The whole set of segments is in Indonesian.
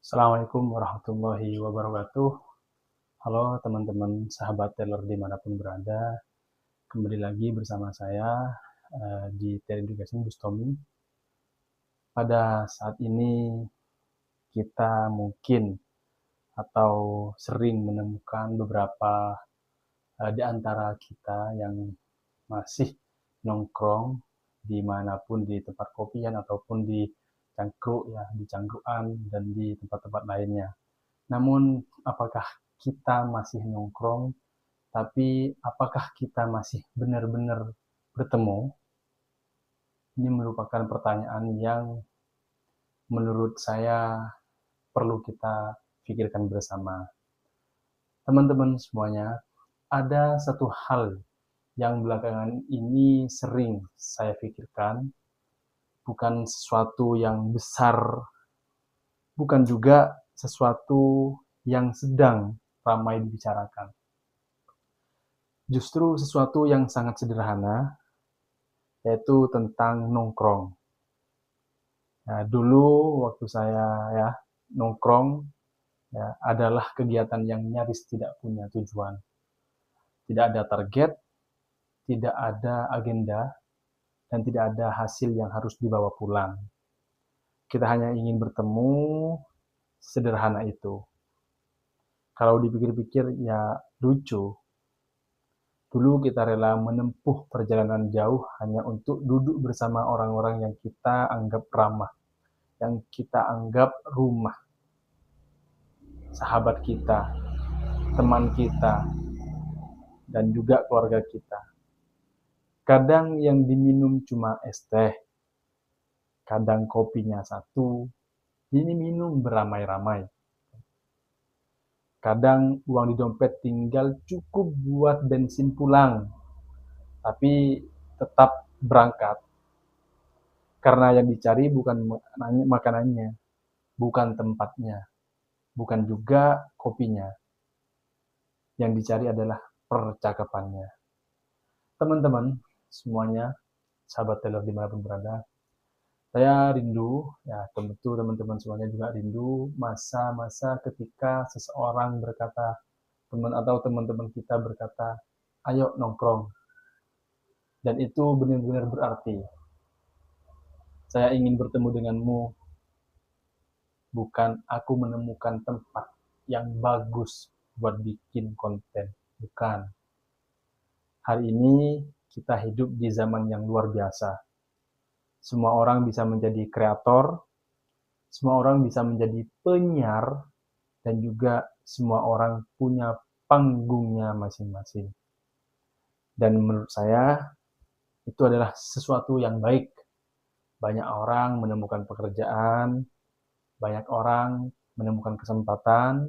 Assalamualaikum warahmatullahi wabarakatuh. Halo teman-teman sahabat teller dimanapun berada. Kembali lagi bersama saya di Teleducation Bustomi. Pada saat ini kita mungkin atau sering menemukan beberapa di antara kita yang masih nongkrong dimanapun di tempat kopian ataupun di cangkruk ya, di cangkruan dan di tempat-tempat lainnya. Namun, apakah kita masih nongkrong, tapi apakah kita masih benar-benar bertemu? Ini merupakan pertanyaan yang menurut saya perlu kita pikirkan bersama. Teman-teman semuanya, ada satu hal yang belakangan ini sering saya pikirkan, bukan sesuatu yang besar, bukan juga sesuatu yang sedang ramai dibicarakan. Justru sesuatu yang sangat sederhana, yaitu tentang nongkrong. Nah, dulu waktu saya ya nongkrong ya adalah kegiatan yang nyaris tidak punya tujuan. Tidak ada target, tidak ada agenda, dan tidak ada hasil yang harus dibawa pulang. Kita hanya ingin bertemu, sederhana itu. Kalau dipikir-pikir ya lucu. Dulu kita rela menempuh perjalanan jauh hanya untuk duduk bersama orang-orang yang kita anggap ramah, yang kita anggap rumah, sahabat kita, teman kita, dan juga keluarga kita. Kadang yang diminum cuma es teh, kadang kopinya satu, ini minum beramai-ramai. Kadang uang di dompet tinggal cukup buat bensin pulang, tapi tetap berangkat. Karena yang dicari bukan makanannya, bukan tempatnya, bukan juga kopinya. Yang dicari adalah percakapannya. Teman-teman semuanya, sahabat teller dimanapun berada, saya rindu, ya tentu teman-teman semuanya juga rindu masa-masa ketika seseorang berkata, teman atau teman-teman kita berkata, ayo nongkrong. Dan itu benar-benar berarti. Saya ingin bertemu denganmu, bukan aku menemukan tempat yang bagus buat bikin konten. Bukan. Hari ini kita hidup di zaman yang luar biasa. Semua orang bisa menjadi kreator, semua orang bisa menjadi penyiar, dan juga semua orang punya panggungnya masing-masing. Dan menurut saya, itu adalah sesuatu yang baik. Banyak orang menemukan pekerjaan, banyak orang menemukan kesempatan,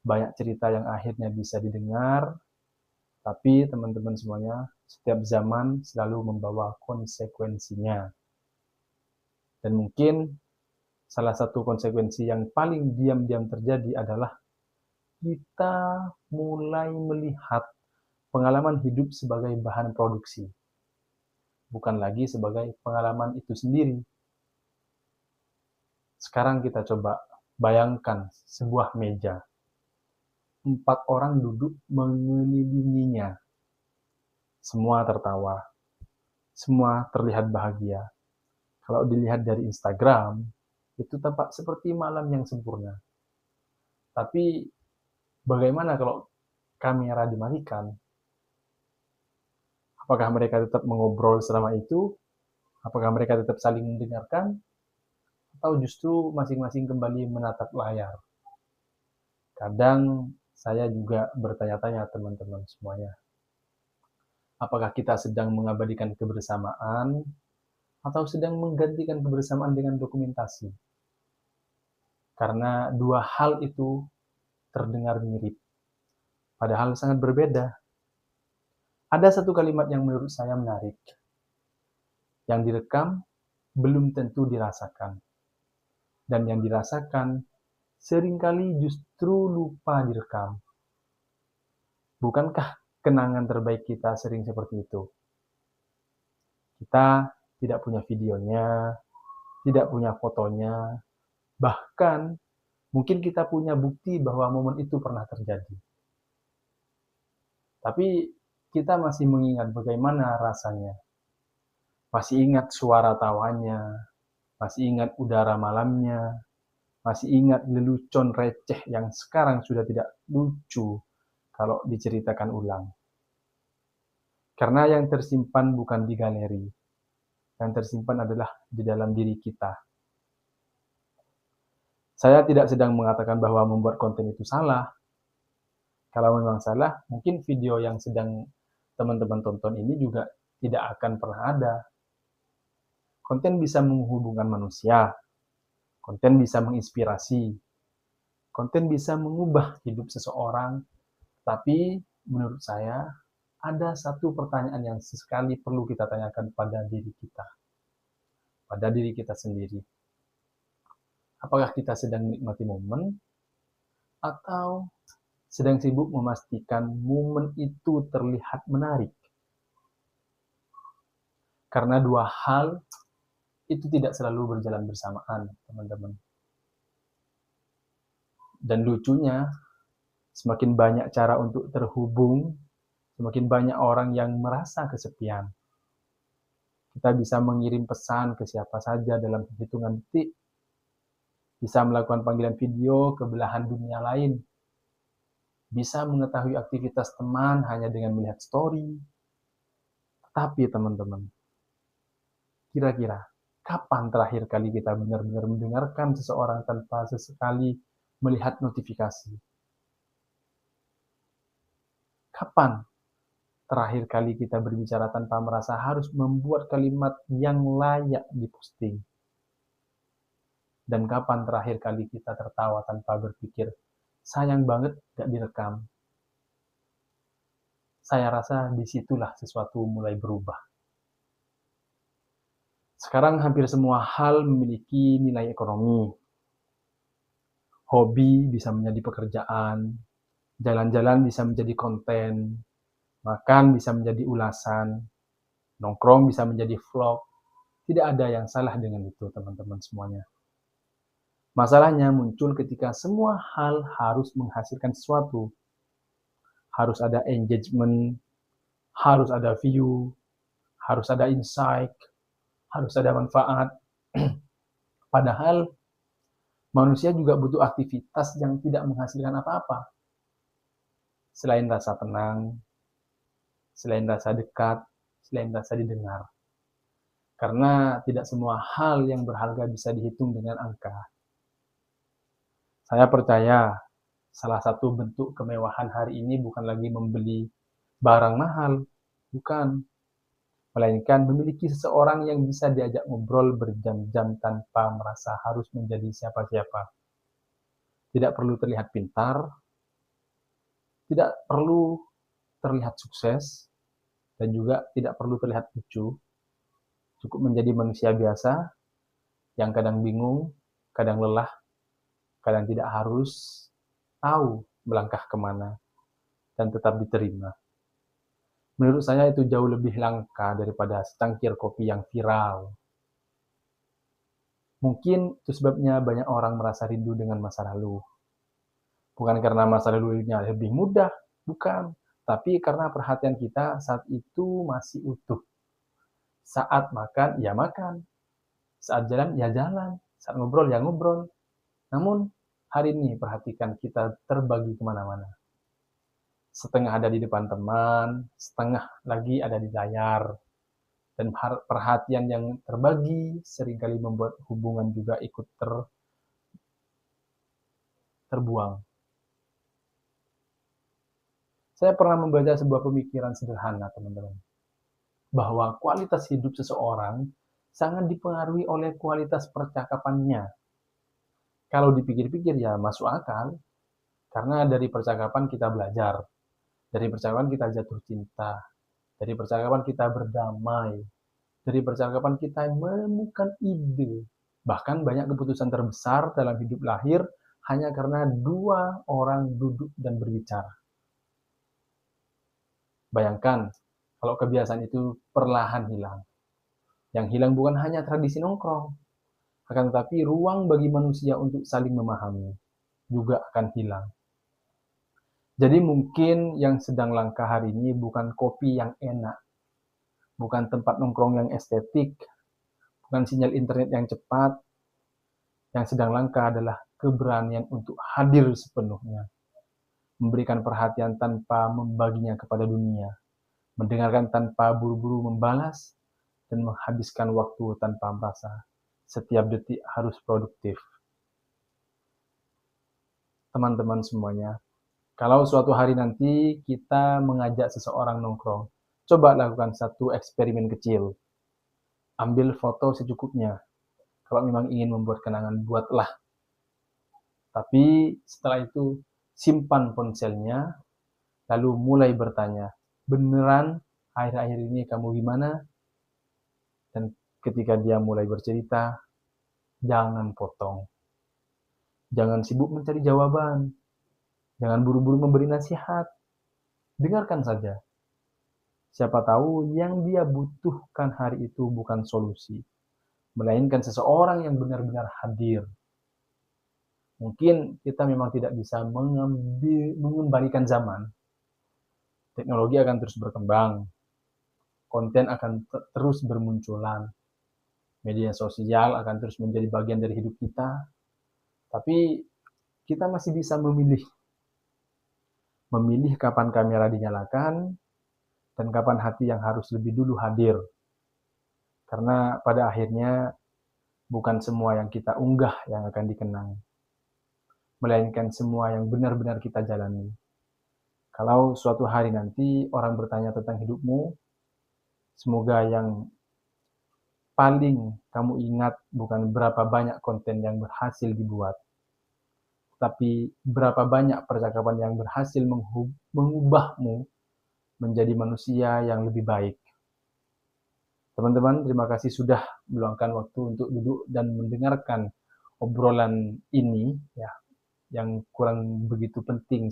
banyak cerita yang akhirnya bisa didengar, tapi teman-teman semuanya, setiap zaman selalu membawa konsekuensinya. Dan mungkin salah satu konsekuensi yang paling diam-diam terjadi adalah kita mulai melihat pengalaman hidup sebagai bahan produksi, bukan lagi sebagai pengalaman itu sendiri. Sekarang kita coba bayangkan sebuah meja. 4 orang duduk mengelilinginya. Semua tertawa. Semua terlihat bahagia. Kalau dilihat dari Instagram, itu tampak seperti malam yang sempurna. Tapi bagaimana kalau kamera dimatikan? Apakah mereka tetap mengobrol selama itu? Apakah mereka tetap saling mendengarkan? Atau justru masing-masing kembali menatap layar? Kadang saya juga bertanya-tanya teman-teman semuanya. Apakah kita sedang mengabadikan kebersamaan atau sedang menggantikan kebersamaan dengan dokumentasi? Karena dua hal itu terdengar mirip, padahal sangat berbeda. Ada satu kalimat yang menurut saya menarik. Yang direkam belum tentu dirasakan. Dan yang dirasakan seringkali justru lupa direkam. Bukankah kenangan terbaik kita sering seperti itu? Kita tidak punya videonya, tidak punya fotonya, bahkan Mungkin kita punya bukti bahwa momen itu pernah terjadi. Tapi kita masih mengingat bagaimana rasanya. Masih ingat suara tawanya, masih ingat udara malamnya, masih ingat lelucon receh yang sekarang sudah tidak lucu kalau diceritakan ulang. Karena yang tersimpan bukan di galeri, yang tersimpan adalah di dalam diri kita. Saya tidak sedang mengatakan bahwa membuat konten itu salah. Kalau memang salah, mungkin video yang sedang teman-teman tonton ini juga tidak akan pernah ada. Konten bisa menghubungkan manusia, konten bisa menginspirasi, konten bisa mengubah hidup seseorang, tapi menurut saya ada satu pertanyaan yang sesekali perlu kita tanyakan pada diri kita sendiri. Apakah kita sedang menikmati momen atau sedang sibuk memastikan momen itu terlihat menarik? Karena dua hal itu tidak selalu berjalan bersamaan, teman-teman. Dan lucunya, semakin banyak cara untuk terhubung, semakin banyak orang yang merasa kesepian. Kita bisa mengirim pesan ke siapa saja dalam hitungan detik, bisa melakukan panggilan video ke belahan dunia lain, bisa mengetahui aktivitas teman hanya dengan melihat story. Tapi teman-teman, kira-kira kapan terakhir kali kita benar-benar mendengarkan seseorang tanpa sesekali melihat notifikasi? Kapan terakhir kali kita berbicara tanpa merasa harus membuat kalimat yang layak diposting? Dan kapan terakhir kali kita tertawa tanpa berpikir, sayang banget gak direkam? Saya rasa disitulah sesuatu mulai berubah. Sekarang hampir semua hal memiliki nilai ekonomi. Hobi bisa menjadi pekerjaan, jalan-jalan bisa menjadi konten, makan bisa menjadi ulasan, nongkrong bisa menjadi vlog. Tidak ada yang salah dengan itu, teman-teman semuanya. Masalahnya muncul ketika semua hal harus menghasilkan sesuatu. Harus ada engagement, harus ada view, harus ada insight, harus ada manfaat. Padahal manusia juga butuh aktivitas yang tidak menghasilkan apa-apa. Selain rasa tenang, selain rasa dekat, selain rasa didengar. Karena tidak semua hal yang berharga bisa dihitung dengan angka. Saya percaya salah satu bentuk kemewahan hari ini bukan lagi membeli barang mahal, bukan. Melainkan memiliki seseorang yang bisa diajak ngobrol berjam-jam tanpa merasa harus menjadi siapa-siapa. Tidak perlu terlihat pintar, tidak perlu terlihat sukses, dan juga tidak perlu terlihat lucu. Cukup menjadi manusia biasa yang kadang bingung, kadang lelah, kadang tidak harus tahu melangkah kemana, dan tetap diterima. Menurut saya itu jauh lebih langka daripada secangkir kopi yang viral. Mungkin itu sebabnya banyak orang merasa rindu dengan masa lalu. Bukan karena masa lalunya lebih mudah, bukan. Tapi karena perhatian kita saat itu masih utuh. Saat makan, ya makan. Saat jalan, ya jalan. Saat ngobrol, ya ngobrol. Namun, hari ini perhatikan kita terbagi kemana-mana. Setengah ada di depan teman, setengah lagi ada di layar. Dan perhatian yang terbagi seringkali membuat hubungan juga ikut terbuang. Saya pernah membaca sebuah pemikiran sederhana, teman-teman, bahwa kualitas hidup seseorang sangat dipengaruhi oleh kualitas percakapannya. Kalau dipikir-pikir ya masuk akal, karena dari percakapan kita belajar, dari percakapan kita jatuh cinta, dari percakapan kita berdamai, dari percakapan kita menemukan ide. Bahkan banyak keputusan terbesar dalam hidup lahir hanya karena dua orang duduk dan berbicara. Bayangkan kalau kebiasaan itu perlahan hilang. Yang hilang bukan hanya tradisi nongkrong, akan tetapi ruang bagi manusia untuk saling memahami. juga akan hilang. Jadi mungkin yang sedang langka hari ini bukan kopi yang enak, bukan tempat nongkrong yang estetik, bukan sinyal internet yang cepat. Yang sedang langka adalah keberanian untuk hadir sepenuhnya, memberikan perhatian tanpa membaginya kepada dunia, mendengarkan tanpa buru-buru membalas, dan menghabiskan waktu tanpa merasa setiap detik harus produktif. Teman-teman semuanya, kalau suatu hari nanti kita mengajak seseorang nongkrong, coba lakukan satu eksperimen kecil. Ambil foto secukupnya. Kalau memang ingin membuat kenangan, buatlah. Tapi setelah itu, simpan ponselnya, lalu mulai bertanya, beneran akhir-akhir ini kamu gimana? Dan ketika dia mulai bercerita, jangan potong. Jangan sibuk mencari jawaban. Jangan buru-buru memberi nasihat. Dengarkan saja. Siapa tahu yang dia butuhkan hari itu bukan solusi, melainkan seseorang yang benar-benar hadir. Mungkin kita memang tidak bisa mengembalikan zaman. Teknologi akan terus berkembang, konten akan terus bermunculan, media sosial akan terus menjadi bagian dari hidup kita, tapi kita masih bisa memilih kapan kamera dinyalakan, dan kapan hati yang harus lebih dulu hadir. Karena pada akhirnya bukan semua yang kita unggah yang akan dikenang, melainkan semua yang benar-benar kita jalani. Kalau suatu hari nanti orang bertanya tentang hidupmu, semoga yang paling kamu ingat bukan berapa banyak konten yang berhasil dibuat, tapi berapa banyak percakapan yang berhasil mengubahmu menjadi manusia yang lebih baik. Teman-teman, terima kasih sudah meluangkan waktu untuk duduk dan mendengarkan obrolan ini, ya, yang kurang begitu penting